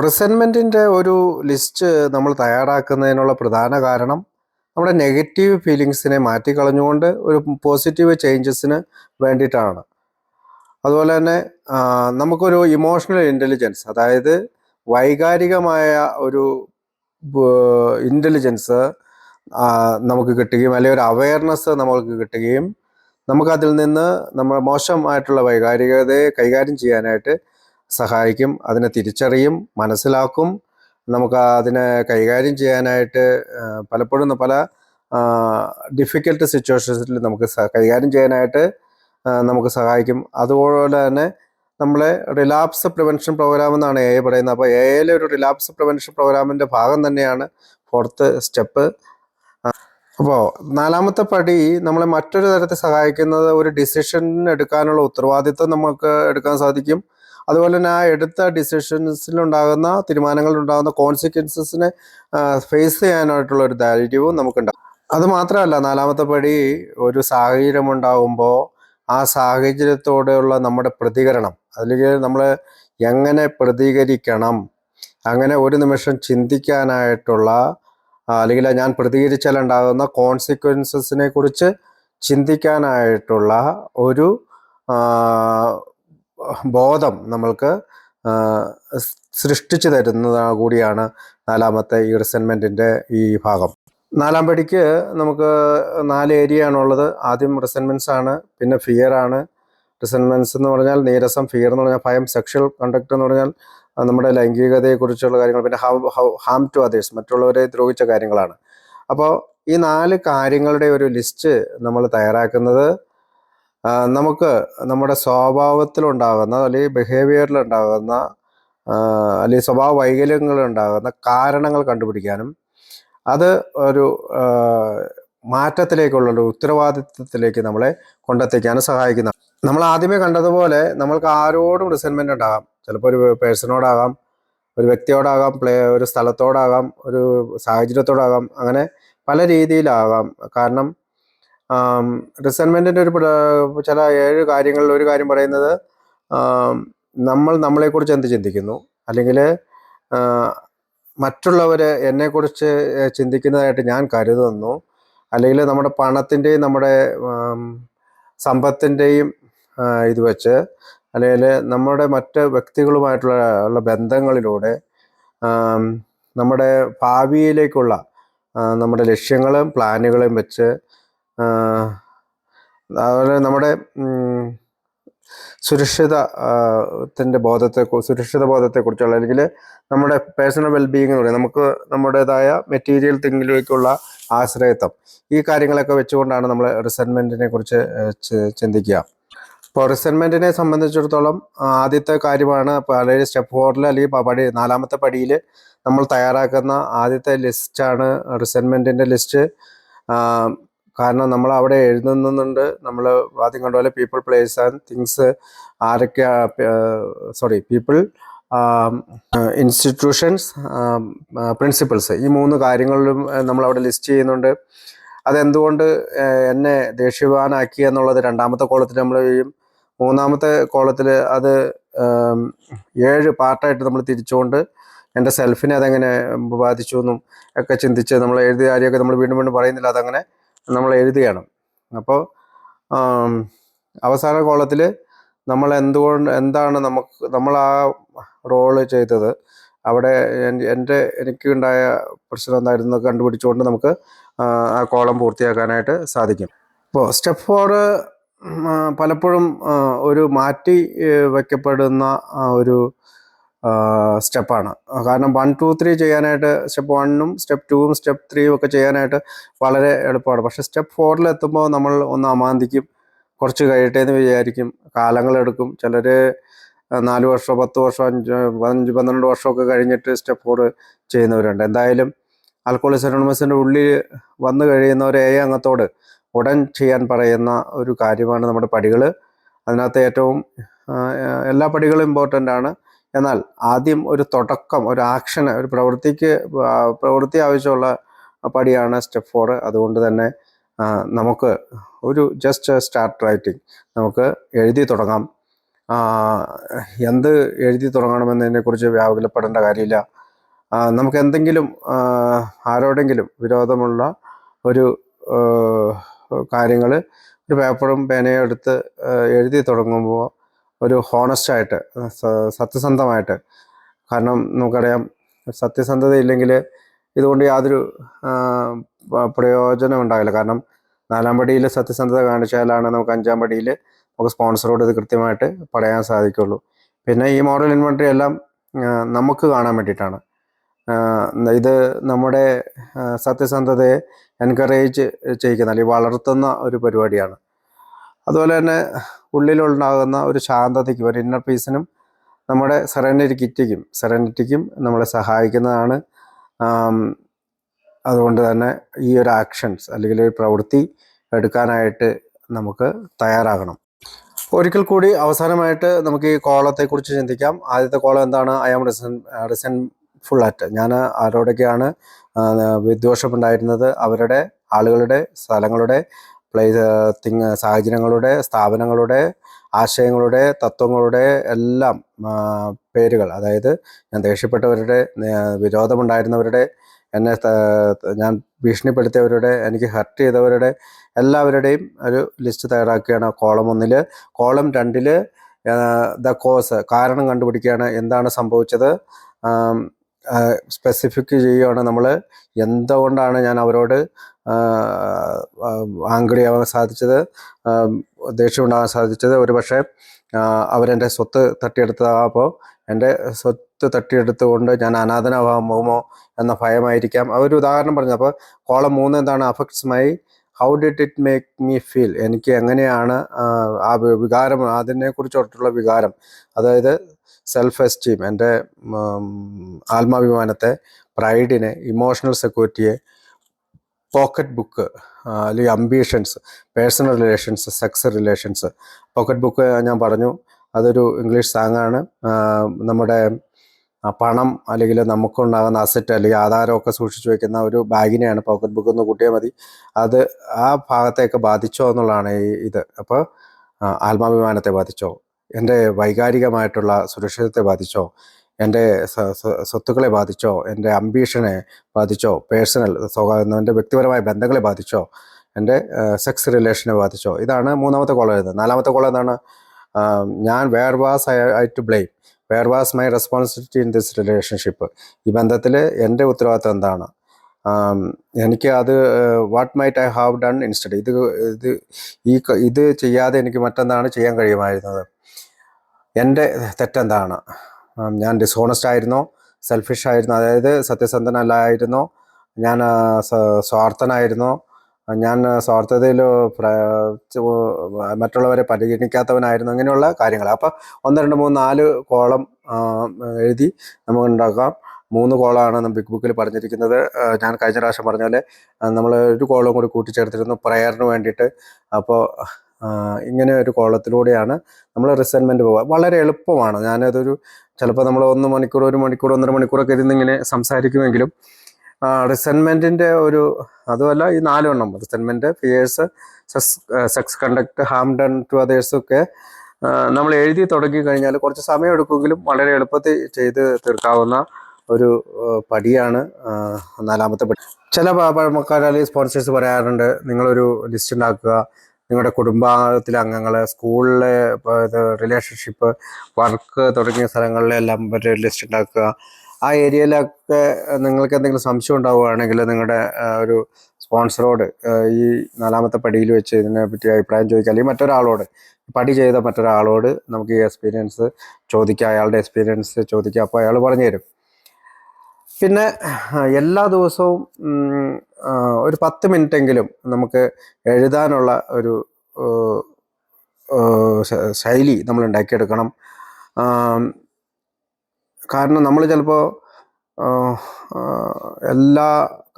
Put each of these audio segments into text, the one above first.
റിസെൻമെൻറ്റിൻ്റെ ഒരു ലിസ്റ്റ് നമ്മൾ തയ്യാറാക്കുന്നതിനുള്ള പ്രധാന കാരണം നമ്മുടെ നെഗറ്റീവ് ഫീലിങ്സിനെ മാറ്റിക്കളഞ്ഞുകൊണ്ട് ഒരു പോസിറ്റീവ് ചേഞ്ചസിന് വേണ്ടിയിട്ടാണ്. അതുപോലെ തന്നെ നമുക്കൊരു ഇമോഷണൽ ഇൻ്റലിജൻസ്, അതായത് വൈകാരികമായ ഒരു ഇൻ്റലിജൻസ് നമുക്ക് കിട്ടുകയും അല്ലെങ്കിൽ ഒരു അവയർനെസ് നമുക്ക് കിട്ടുകയും നമുക്കതിൽ നിന്ന് നമ്മൾ മോശമായിട്ടുള്ള വൈകാരികതയെ കൈകാര്യം ചെയ്യാനായിട്ട് സഹായിക്കും. അതിനെ തിരിച്ചറിയും, മനസ്സിലാക്കും. നമുക്ക് അതിനെ കൈകാര്യം ചെയ്യാനായിട്ട് പലപ്പോഴും പല ഡിഫിക്കൽട്ട് സിറ്റുവേഷൻസിൽ നമുക്ക് കൈകാര്യം ചെയ്യാനായിട്ട് നമുക്ക് സഹായിക്കും. അതുപോലെ തന്നെ നമ്മളെ റിലാപ്സ് പ്രിവെൻഷൻ പ്രോഗ്രാം എന്നാണ് എ പറയുന്നത്. അപ്പോൾ എയിലെ ഒരു റിലാപ്സ് പ്രിവെൻഷൻ പ്രോഗ്രാമിൻ്റെ ഭാഗം തന്നെയാണ് 4th സ്റ്റെപ്പ്. അപ്പോൾ 4ാമത്തെ പടി നമ്മളെ മറ്റൊരു തരത്തിൽ സഹായിക്കുന്നത് ഒരു ഡിസിഷൻ എടുക്കാനുള്ള ഉത്തരവാദിത്വം നമുക്ക് എടുക്കാൻ സാധിക്കും. അതുപോലെ തന്നെ ആ എടുത്ത ഡിസിഷൻസിലുണ്ടാകുന്ന തീരുമാനങ്ങളിലുണ്ടാകുന്ന കോൺസിക്വൻസസിനെ ഫേസ് ചെയ്യാനായിട്ടുള്ള ഒരു ധൈര്യവും നമുക്കുണ്ടാകും. അതുമാത്രമല്ല, 4ാമത്തെ പടി ഒരു സാഹചര്യം ഉണ്ടാകുമ്പോൾ ആ സാഹചര്യത്തോടെയുള്ള നമ്മുടെ പ്രതികരണം, അല്ലെങ്കിൽ നമ്മൾ എങ്ങനെ പ്രതികരിക്കണം, അങ്ങനെ ഒരു നിമിഷം ചിന്തിക്കാനായിട്ടുള്ള, അല്ലെങ്കിൽ ഞാൻ പ്രതികരിച്ചാലുണ്ടാകുന്ന കോൺസിക്വൻസസിനെ കുറിച്ച് ചിന്തിക്കാനായിട്ടുള്ള ഒരു ബോധം നമ്മൾക്ക് സൃഷ്ടിച്ചു തരുന്നത് കൂടിയാണ് 4ാമത്തെ ഈ റിസെൻമെൻറ്റിൻ്റെ ഈ ഭാഗം. 4ാം പടിക്ക് നമുക്ക് 4 ഏരിയ ആണുള്ളത്. ആദ്യം റിസെൻമെൻറ്റ്സ് ആണ്, പിന്നെ ഫിയർ ആണ്. റിസെൻമെൻറ്റ്സ് എന്ന് പറഞ്ഞാൽ നീരസം, ഫിയർ എന്ന് പറഞ്ഞാൽ ഭയം, സെക്ഷൽ കണ്ടക്ട് എന്ന് പറഞ്ഞാൽ നമ്മുടെ ലൈംഗികതയെക്കുറിച്ചുള്ള കാര്യങ്ങൾ, പിന്നെ ഹാം ടു അതേഴ്സ്, മറ്റുള്ളവരെ ദ്രോഹിച്ച കാര്യങ്ങളാണ്. അപ്പോൾ ഈ 4 കാര്യങ്ങളുടെ ഒരു ലിസ്റ്റ് നമ്മൾ തയ്യാറാക്കുന്നത് നമുക്ക് നമ്മുടെ സ്വഭാവത്തിലുണ്ടാകുന്ന, അല്ലെങ്കിൽ ബിഹേവിയറിലുണ്ടാകുന്ന, അല്ലെങ്കിൽ സ്വഭാവ വൈകല്യങ്ങളുണ്ടാകുന്ന കാരണങ്ങൾ കണ്ടുപിടിക്കാനും അത് ഒരു മാറ്റത്തിലേക്കുള്ള ഒരു ഉത്തരവാദിത്വത്തിലേക്ക് നമ്മളെ കൊണ്ടെത്തിക്കാനും സഹായിക്കുന്ന. നമ്മൾ ആദ്യമേ കണ്ടതുപോലെ നമ്മൾക്ക് ആരോടും റിസെൻമെൻ്റ് ഉണ്ടാകാം. ചിലപ്പോൾ ഒരു പേഴ്സണോടാകാം, ഒരു വ്യക്തിയോടാകാം, ഒരു സ്ഥലത്തോടാകാം, ഒരു സാഹചര്യത്തോടാകാം, അങ്ങനെ പല രീതിയിലാകാം. കാരണം റിസെൻമെൻറ്റിൻ്റെ ചില 7 കാര്യങ്ങളിൽ ഒരു കാര്യം പറയുന്നത് നമ്മൾ നമ്മളെക്കുറിച്ച് എന്ത് ചിന്തിക്കുന്നു, അല്ലെങ്കിൽ മറ്റുള്ളവർ എന്നെക്കുറിച്ച് ചിന്തിക്കുന്നതായിട്ട് ഞാൻ കരുതുന്നു, അല്ലെങ്കിൽ നമ്മുടെ പണത്തിൻ്റെയും നമ്മുടെ സമ്പത്തിൻ്റെയും ഇത് വെച്ച്, അല്ലെങ്കിൽ നമ്മുടെ മറ്റ് വ്യക്തികളുമായിട്ടുള്ള ബന്ധങ്ങളിലൂടെ നമ്മുടെ ഭാവിയിലേക്കുള്ള നമ്മുടെ ലക്ഷ്യങ്ങളും പ്ലാനുകളും വെച്ച്, അതുപോലെ നമ്മുടെ സുരക്ഷിത ബോധത്തെക്കുറിച്ചുള്ള, അല്ലെങ്കിൽ നമ്മുടെ പേഴ്സണൽ വെൽബീയിങ് എന്ന് പറയുന്നത് നമുക്ക് നമ്മുടേതായ മെറ്റീരിയൽ തിങ്ങിലേക്കുള്ള ആശ്രയത്വം, ഈ കാര്യങ്ങളൊക്കെ വെച്ചുകൊണ്ടാണ് നമ്മൾ റിസെൻമെൻറ്റിനെ കുറിച്ച് ചിന്തിക്കുക. ഇപ്പോൾ റിസെൻമെൻറ്റിനെ സംബന്ധിച്ചിടത്തോളം ആദ്യത്തെ കാര്യമാണ്, അല്ലെങ്കിൽ സ്റ്റെപ്പ് 4 അല്ലെങ്കിൽ 4ാമത്തെ പടിയിൽ നമ്മൾ തയ്യാറാക്കുന്ന ആദ്യത്തെ ലിസ്റ്റാണ് റിസെൻമെൻറ്റിൻ്റെ ലിസ്റ്റ്. കാരണം നമ്മൾ അവിടെ എഴുതുന്നുണ്ട്, നമ്മൾ ആദ്യം കണ്ട പോലെ പീപ്പിൾ, പ്ലേസ് ആൻഡ് തിങ്സ്, ആരൊക്കെ, പീപ്പിൾ, ഇൻസ്റ്റിറ്റ്യൂഷൻസ്, പ്രിൻസിപ്പിൾസ്, ഈ 3 കാര്യങ്ങളിലും നമ്മളവിടെ ലിസ്റ്റ് ചെയ്യുന്നുണ്ട്. അതെന്തുകൊണ്ട് എന്നെ ദേഷ്യവാനാക്കി എന്നുള്ളത് 2ാമത്തെ കോളത്തിൽ നമ്മൾ ചെയ്യും. 3ാമത്തെ കോളത്തിൽ അത് 7 പാർട്ടായിട്ട് നമ്മൾ തിരിച്ചുകൊണ്ട് എൻ്റെ സെൽഫിനെ അതെങ്ങനെ ബാധിച്ചു എന്നും ഒക്കെ ചിന്തിച്ച് നമ്മൾ എഴുതിയ കാര്യമൊക്കെ നമ്മൾ വീണ്ടും വീണ്ടും പറയുന്നില്ല, അതങ്ങനെ നമ്മൾ എഴുതുകയാണ്. അപ്പോൾ അവസാന കോളത്തിൽ നമ്മൾ എന്താണ് നമ്മൾ ആ റോള് ചെയ്തത്, അവിടെ എനിക്കുണ്ടായ പ്രശ്നം എന്തായിരുന്നു കണ്ടുപിടിച്ചുകൊണ്ട് നമുക്ക് ആ കോളം പൂർത്തിയാക്കാനായിട്ട് സാധിക്കും. ഇപ്പോൾ സ്റ്റെപ്പ് 4 പലപ്പോഴും ഒരു മാറ്റി വയ്ക്കപ്പെടുന്ന ഒരു സ്റ്റെപ്പാണ്. കാരണം 1, 2, 3 ചെയ്യാനായിട്ട് സ്റ്റെപ്പ് 1ഉം സ്റ്റെപ്പ് 2ഉം സ്റ്റെപ്പ് 3ഉം ഒക്കെ ചെയ്യാനായിട്ട് വളരെ എളുപ്പമാണ്. പക്ഷേ സ്റ്റെപ്പ് 4ൽ എത്തുമ്പോൾ നമ്മൾ ഒന്ന് അമാന്തിക്കും, കുറച്ച് കഴിയട്ടെ എന്ന് വിചാരിക്കും, കാലങ്ങളെടുക്കും. ചിലർ 4 വർഷം, 10 വർഷം, 5, 12 വർഷമൊക്കെ കഴിഞ്ഞിട്ട് സ്റ്റെപ്പ് 4 ചെയ്യുന്നവരുണ്ട്. എന്തായാലും ആൽക്കഹോളിക്സ് അനോണിമസിൻ്റെ ഉള്ളിൽ വന്നു കഴിയുന്നവർ അംഗത്തോട് ഉടൻ ചെയ്യാൻ പറയുന്ന ഒരു കാര്യമാണ് നമ്മുടെ പടികൾ. അതിനകത്ത് ഏറ്റവും എല്ലാ പടികളും ഇമ്പോർട്ടൻ്റ് ആണ്. എന്നാൽ ആദ്യം ഒരു തുടക്കം, ഒരു ആക്ഷന്, ഒരു പ്രവൃത്തി ആവശ്യമുള്ള പടിയാണ് സ്റ്റെപ്പ് 4. അതുകൊണ്ട് തന്നെ നമുക്ക് ഒരു ജസ്റ്റ് സ്റ്റാർട്ട് റൈറ്റിംഗ്, നമുക്ക് എഴുതി തുടങ്ങാം. എന്ത് എഴുതി തുടങ്ങണമെന്നതിനെക്കുറിച്ച് വ്യാകുലപ്പെടേണ്ട കാര്യമില്ല. നമുക്ക് എന്തെങ്കിലും ആരോടെങ്കിലും വിരോധമുള്ള ഒരു കാര്യങ്ങൾ ഒരു പേപ്പറും പേനയും എടുത്ത് എഴുതി തുടങ്ങുമ്പോൾ ഒരു ഹോണസ്റ്റായിട്ട് സത്യസന്ധമായിട്ട്, കാരണം നമുക്കറിയാം സത്യസന്ധത ഇല്ലെങ്കിൽ ഇതുകൊണ്ട് യാതൊരു പ്രയോജനം ഉണ്ടാകില്ല. കാരണം 4-ാം പടിയിൽ സത്യസന്ധത കാണിച്ചാലാണ് നമുക്ക് 5-ാം പടിയിൽ നമുക്ക് സ്പോൺസറോട് ഇത് കൃത്യമായിട്ട് പറയാൻ സാധിക്കുള്ളൂ. പിന്നെ ഈ മോറൽ ഇൻവെൻട്രി എല്ലാം നമുക്ക് കാണാൻ വേണ്ടിയിട്ടാണ്. ഇത് നമ്മുടെ സത്യസന്ധതയെ എൻകറേജ് ചെയ്യിക്കുന്ന അല്ലെങ്കിൽ വളർത്തുന്ന ഒരു പരിപാടിയാണ്. അതുപോലെ തന്നെ ഉള്ളിലുണ്ടാകുന്ന ഒരു ശാന്തതയ്ക്കും ഒരു ഇന്നർ പീസിനും നമ്മുടെ സെറനിറ്റിക്കും നമ്മളെ സഹായിക്കുന്നതാണ്. അതുകൊണ്ട് തന്നെ ഈ ഒരു ആക്ഷൻസ് അല്ലെങ്കിൽ ഒരു പ്രവൃത്തി എടുക്കാനായിട്ട് നമുക്ക് തയ്യാറാകണം. ഒരിക്കൽ കൂടി അവസാനമായിട്ട് നമുക്ക് ഈ കോളത്തെക്കുറിച്ച് ചിന്തിക്കാം. ആദ്യത്തെ കോളം എന്താണ്? I am resentful at. ഞാൻ ആരോടൊക്കെയാണ് വിദ്വേഷമുണ്ടായിരുന്നത്? അവരുടെ, ആളുകളുടെ, സ്ഥലങ്ങളുടെ, സാഹചര്യങ്ങളുടെ, സ്ഥാപനങ്ങളുടെ, ആശയങ്ങളുടെ, തത്വങ്ങളുടെ എല്ലാം പേരുകൾ. അതായത് ഞാൻ ദേഷ്യപ്പെട്ടവരുടെ, വിരോധമുണ്ടായിരുന്നവരുടെ, ഞാൻ ഭീഷണിപ്പെടുത്തിയവരുടെ, എനിക്ക് ഹർട്ട് ചെയ്തവരുടെ എല്ലാവരുടെയും ഒരു ലിസ്റ്റ് തയ്യാറാക്കുകയാണ് കോളം 1. കോളം 2 ദ കോസ്, കാരണം കണ്ടുപിടിക്കുകയാണ്. എന്താണ് സംഭവിച്ചത് സ്പെസിഫിക് ചെയ്യുകയാണ് നമ്മൾ. എന്തുകൊണ്ടാണ് ഞാൻ അവരോട് ആംഗ്രി ആവാൻ സാധിച്ചത്, ദേഷ്യം ഉണ്ടാകാൻ സാധിച്ചത്? ഒരു പക്ഷേ അവരെൻ്റെ സ്വത്ത് തട്ടിയെടുത്തപ്പോൾ എൻ്റെ സ്വത്ത് തട്ടിയെടുത്തുകൊണ്ട് ഞാൻ അനാഥനാവാൻ പോകുമോ എന്ന ഭയമായിരിക്കാം. ഒരു ഉദാഹരണം പറഞ്ഞു. അപ്പോൾ കോളം 3 എന്താണ്? Affects my how did it make me feel. എനിക്ക് എങ്ങനെയാണ് ആ വികാരം, അതിനെക്കുറിച്ചുള്ള വികാരം, അതായത് സെൽഫ് എസ്റ്റീം, എൻ്റെ ആത്മാഭിമാനത്തെ, പ്രൈഡിനെ, ഇമോഷണൽ സെക്യൂരിറ്റിയെ, പോക്കറ്റ് ബുക്ക് അല്ലെങ്കിൽ ambitions, personal relations, sex relations. Pocket book ഞാൻ പറഞ്ഞു, അതൊരു ഇംഗ്ലീഷ് സ്ലാങ്ങാണ്. നമ്മുടെ പണം അല്ലെങ്കിൽ നമുക്കുണ്ടാകുന്ന അസറ്റ് അല്ലെങ്കിൽ ആധാരമൊക്കെ സൂക്ഷിച്ചു വയ്ക്കുന്ന ഒരു ബാഗിനെയാണ് പോക്കറ്റ് ബുക്ക് എന്ന് കൂട്ടിയാൽ മതി. അത് ആ ഭാഗത്തെയൊക്കെ ബാധിച്ചോ എന്നുള്ളതാണ് ഇത്. അപ്പോൾ ആത്മാഭിമാനത്തെ ബാധിച്ചോ, എൻ്റെ വൈകാരികമായിട്ടുള്ള സുരക്ഷിതത്തെ ബാധിച്ചോ, എൻ്റെ സ്വത്തുക്കളെ ബാധിച്ചോ, എൻ്റെ അംബീഷനെ ബാധിച്ചോ, പേഴ്സണൽ എൻ്റെ വ്യക്തിപരമായ ബന്ധങ്ങളെ ബാധിച്ചോ, എൻ്റെ സെക്സ് റിലേഷനെ ബാധിച്ചോ? ഇതാണ് 3-ാമത്തെ കോളം എഴുതുന്നത്. 4-ാമത്തെ കോളം എന്താണ്? ഞാൻ where was I to blame, where was my responsibility in this relationship. ഈ ബന്ധത്തിൽ എൻ്റെ ഉത്തരവാദിത്വം എന്താണ്? എനിക്ക് അത് what might I have done instead. ഇത് ചെയ്യാതെ എനിക്ക് മറ്റെന്താണ് ചെയ്യാൻ കഴിയുമായിരുന്നത്? എൻ്റെ തെറ്റെന്താണ്? ഞാൻ ഡിസ്ഹോണസ്റ്റ് ആയിരുന്നോ, സെൽഫിഷ് ആയിരുന്നോ, അതായത് സത്യസന്ധനല്ലായിരുന്നോ, ഞാൻ സ്വാർത്ഥനായിരുന്നോ, ഞാൻ സ്വാർത്ഥതയിൽ മറ്റുള്ളവരെ പരിഗണിക്കാത്തവനായിരുന്നു, ഇങ്ങനെയുള്ള കാര്യങ്ങൾ. അപ്പം 1, 2, 3, 4 കോളം എഴുതി നമുക്ക് ഉണ്ടാക്കാം. 3 കോളമാണ് ബിഗ് ബുക്കിൽ പറഞ്ഞിരിക്കുന്നത്. ഞാൻ കഴിഞ്ഞ പ്രാവശ്യം പറഞ്ഞാൽ നമ്മൾ ഒരു കോളം കൂടി കൂട്ടിച്ചേർത്തിരുന്നു പ്രയറിന് വേണ്ടിയിട്ട്. അപ്പോൾ ഇങ്ങനെ ഒരു കോളത്തിലൂടെയാണ് നമ്മൾ റിസെൻമെൻറ്റ് പോകുക. വളരെ എളുപ്പമാണ്. ഞാനതൊരു ചിലപ്പോൾ നമ്മൾ 1 മണിക്കൂർ, 1 മണിക്കൂർ, 1.5 മണിക്കൂറൊക്കെ ഇരുന്നിങ്ങനെ സംസാരിക്കുമെങ്കിലും റിസെൻമെൻറ്റിൻ്റെ ഒരു അതുമല്ല, ഈ 4 എണ്ണം resentment, fears, sex conduct, harm done to അതേഴ്സൊക്കെ നമ്മൾ എഴുതി തുടങ്ങി കഴിഞ്ഞാൽ കുറച്ച് സമയം എടുക്കുമെങ്കിലും വളരെ എളുപ്പത്തിൽ ചെയ്ത് തീർക്കാവുന്ന ഒരു പടിയാണ് 4-ാമത്തെ പടി. ചില പഴമക്കാർ അല്ലെങ്കിൽ സ്പോൺസേഴ്സ് പറയാറുണ്ട്, നിങ്ങളൊരു ലിസ്റ്റ് ഉണ്ടാക്കുക, നിങ്ങളുടെ കുടുംബത്തിലെ അംഗങ്ങൾ, സ്കൂളിലെ റിലേഷൻഷിപ്പ്, വർക്ക് തുടങ്ങിയ സ്ഥലങ്ങളിലെല്ലാം ഒരു ലിസ്റ്റ് ഉണ്ടാക്കുക. ആ ഏരിയയിലൊക്കെ നിങ്ങൾക്ക് എന്തെങ്കിലും സംശയം ഉണ്ടാവുകയാണെങ്കിൽ നിങ്ങളുടെ ഒരു സ്പോൺസറോട് ഈ 4-ാമത്തെ പടിയിൽ വെച്ച് ഇതിനെപ്പറ്റി അഭിപ്രായം ചോദിക്കുക, അല്ലെങ്കിൽ മറ്റൊരാളോട്, പടി ചെയ്ത മറ്റൊരാളോട് നമുക്ക് ഈ എക്സ്പീരിയൻസ് ചോദിക്കുക, അയാളുടെ എക്സ്പീരിയൻസ് ചോദിക്കുക. അപ്പോൾ അയാൾ പറഞ്ഞു തരും. പിന്നെ എല്ലാ ദിവസവും ഒരു 10 മിനിറ്റെങ്കിലും നമുക്ക് എഴുതാനുള്ള ഒരു ശൈലി നമ്മൾ ഉണ്ടാക്കിയെടുക്കണം. കാരണം നമ്മൾ ചിലപ്പോൾ എല്ലാ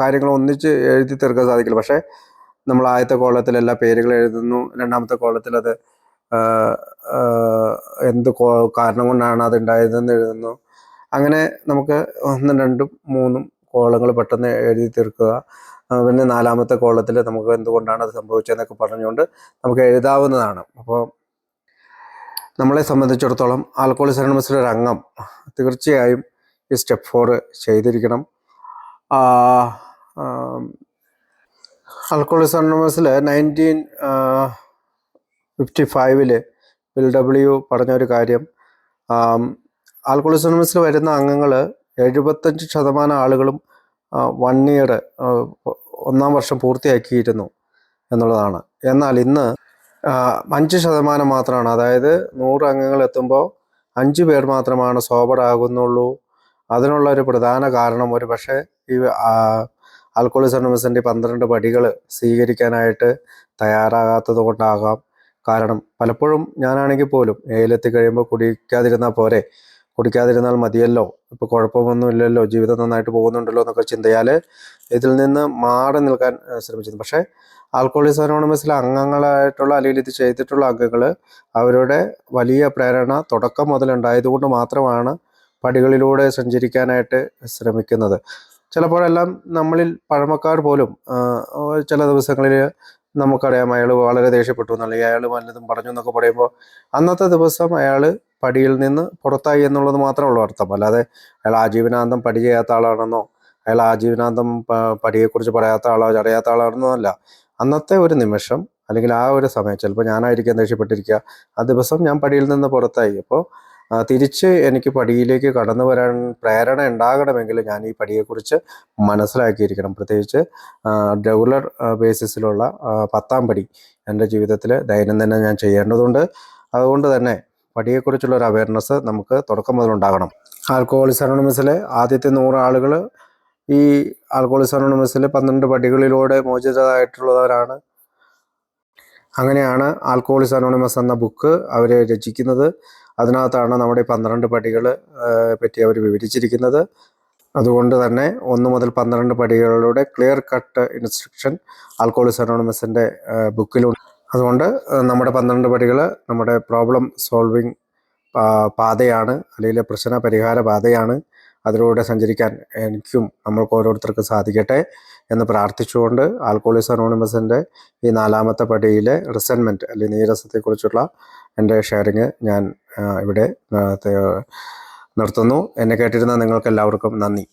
കാര്യങ്ങളും ഒന്നിച്ച് എഴുതി തീർക്കാൻ സാധിക്കില്ല. പക്ഷേ നമ്മൾ ആദ്യത്തെ കോളത്തിൽ എല്ലാ പേരുകൾ എഴുതുന്നു, 2-ാമത്തെ കോളത്തിൽ അത് എന്ത് കാരണം കൊണ്ടാണ് അത് ഉണ്ടായതെന്ന് എഴുതുന്നു. അങ്ങനെ നമുക്ക് 1, 2, 3 കോളങ്ങൾ പെട്ടെന്ന് എഴുതി തീർക്കുക. പിന്നെ 4-ാമത്തെ കോളത്തിൽ നമുക്ക് എന്തുകൊണ്ടാണ് അത് സംഭവിച്ചതെന്നൊക്കെ പറഞ്ഞുകൊണ്ട് നമുക്ക് എഴുതാവുന്നതാണ്. അപ്പോൾ നമ്മളെ സംബന്ധിച്ചിടത്തോളം ആൽക്കഹോളിക്സ് അനോണിമസിലെ ഒരു അംഗം തീർച്ചയായും ഈ സ്റ്റെപ്പ് 4 ചെയ്തിരിക്കണം. ആൽക്കഹോളിക്സ് അനോണിമസിൽ 1955 ബിൽ ഡബ്ല്യു പറഞ്ഞൊരു കാര്യം, ആൽക്കഹോളിക്സ് അനോണിമസിൽ വരുന്ന അംഗങ്ങൾ 75% ആളുകളും 1 ഇയർ 1 വർഷം പൂർത്തിയാക്കിയിരുന്നു എന്നുള്ളതാണ്. എന്നാൽ ഇന്ന് 5% മാത്രമാണ്, അതായത് 100 അംഗങ്ങൾ എത്തുമ്പോൾ 5 പേർ മാത്രമാണ് സോബറാകുന്നുള്ളൂ. അതിനുള്ള ഒരു പ്രധാന കാരണം ഒരു പക്ഷേ ഈ ആൽക്കഹോളിക്സ് അനോണിമസിൻ്റെ 12 പടികൾ സ്വീകരിക്കാനായിട്ട് തയ്യാറാകാത്തത് കൊണ്ടാകാം. കാരണം പലപ്പോഴും ഞാനാണെങ്കിൽ പോലും എയിലെത്തി കഴിയുമ്പോൾ കുടിക്കാതിരുന്നാൽ മതിയല്ലോ, ഇപ്പോൾ കുഴപ്പമൊന്നുമില്ലല്ലോ, ജീവിതം നന്നായിട്ട് പോകുന്നുണ്ടല്ലോ എന്നൊക്കെ ചിന്തയാൽ ഇതിൽ നിന്ന് മാറി നിൽക്കാൻ ശ്രമിച്ചിരുന്നു. പക്ഷേ ആൽക്കഹോളിക്സ് അനോണിമസിലെ അംഗങ്ങളായിട്ടുള്ള അല്ലെങ്കിൽ ഇത് ചെയ്തിട്ടുള്ള അംഗങ്ങൾ അവരുടെ വലിയ പ്രേരണ തുടക്കം മുതൽ ഉണ്ടായതുകൊണ്ട് മാത്രമാണ് പടികളിലൂടെ സഞ്ചരിക്കാനായിട്ട് ശ്രമിക്കുന്നത്. ചിലപ്പോഴെല്ലാം നമ്മളിൽ പഴമക്കാർ പോലും ചില ദിവസങ്ങളിൽ നമുക്കറിയാം അയാൾ വളരെ ദേഷ്യപ്പെട്ടു അല്ലെങ്കിൽ അയാൾ വല്ലതും പറഞ്ഞു എന്നൊക്കെ പറയുമ്പോൾ അന്നത്തെ ദിവസം അയാൾ പടിയിൽ നിന്ന് പുറത്തായി എന്നുള്ളത് മാത്രമേ ഉള്ളൂ അർത്ഥം. അല്ലാതെ അയാൾ ആജീവനാന്തം പടി ചെയ്യാത്ത ആളാണെന്നോ അയാൾ ആജീവനാന്തം പടിയെക്കുറിച്ച് പറയാത്ത ആളോ അറിയാത്ത ആളാണെന്നോ അല്ല. അന്നത്തെ ഒരു നിമിഷം അല്ലെങ്കിൽ ആ ഒരു സമയം ചിലപ്പോൾ ഞാനായിരിക്കും ദേഷ്യപ്പെട്ടിരിക്കുക, ആ ദിവസം ഞാൻ പടിയിൽ നിന്ന് പുറത്തായി. അപ്പോൾ തിരിച്ച് എനിക്ക് പടിയിലേക്ക് കടന്നു വരാൻ പ്രേരണ ഉണ്ടാകണമെങ്കിൽ ഞാൻ ഈ പടിയെക്കുറിച്ച് മനസ്സിലാക്കിയിരിക്കണം. പ്രത്യേകിച്ച് റെഗുലർ ബേസിസിലുള്ള 10ാം പടി എൻ്റെ ജീവിതത്തിൽ ദൈനംദിനം ഞാൻ ചെയ്യേണ്ടതുണ്ട്. അതുകൊണ്ട് തന്നെ പടിയെക്കുറിച്ചുള്ള ഒരു അവയർനെസ് നമുക്ക് തുടക്കം മുതൽ ഉണ്ടാകണം. ആൽക്കഹോളിക്സ് അനോണിമസിലെ ആദ്യത്തെ 100 ആളുകൾ ഈ ആൽക്കഹോളിക്സ് അനോണിമസിലെ 12 പടികളിലൂടെ മോചിതരായിട്ടുള്ളവരാണ്. അങ്ങനെയാണ് ആൽക്കഹോളിക്സ് അനോണിമസ് എന്ന ബുക്ക് അവർ രചിക്കുന്നത്. അതിനകത്താണ് നമ്മുടെ 12 പടികൾ പറ്റി അവർ വിവരിച്ചിരിക്കുന്നത്. അതുകൊണ്ട് തന്നെ 1 മുതൽ 12 പടികളുടെ ക്ലിയർ കട്ട് ഇൻസ്ട്രക്ഷൻ ആൽക്കഹോളിക്സ് അനോണിമസിൻ്റെ ബുക്കിലുണ്ട്. അതുകൊണ്ട് നമ്മുടെ 12 പടികൾ നമ്മുടെ പ്രോബ്ലം സോൾവിങ് പാതയാണ്, അല്ലെങ്കിൽ പ്രശ്ന പരിഹാര പാതയാണ്. അതിലൂടെ സഞ്ചരിക്കാൻ എനിക്കും നമ്മൾക്ക് ഓരോരുത്തർക്കും സാധിക്കട്ടെ എന്ന് പ്രാർത്ഥിച്ചുകൊണ്ട് ആൽക്കഹോളിക്സ് അനോണിമസിൻ്റെ ഈ 4ാമത്തെ പടിയിലെ റിസെൻമെൻറ്റ് അല്ലെങ്കിൽ നീരസത്തെക്കുറിച്ചുള്ള എൻ്റെ ഷെയറിങ് ഞാൻ ഇവിടെ നിർത്തുന്നു. എന്നെ കേട്ടിരുന്ന നിങ്ങൾക്ക് എല്ലാവർക്കും നന്ദി.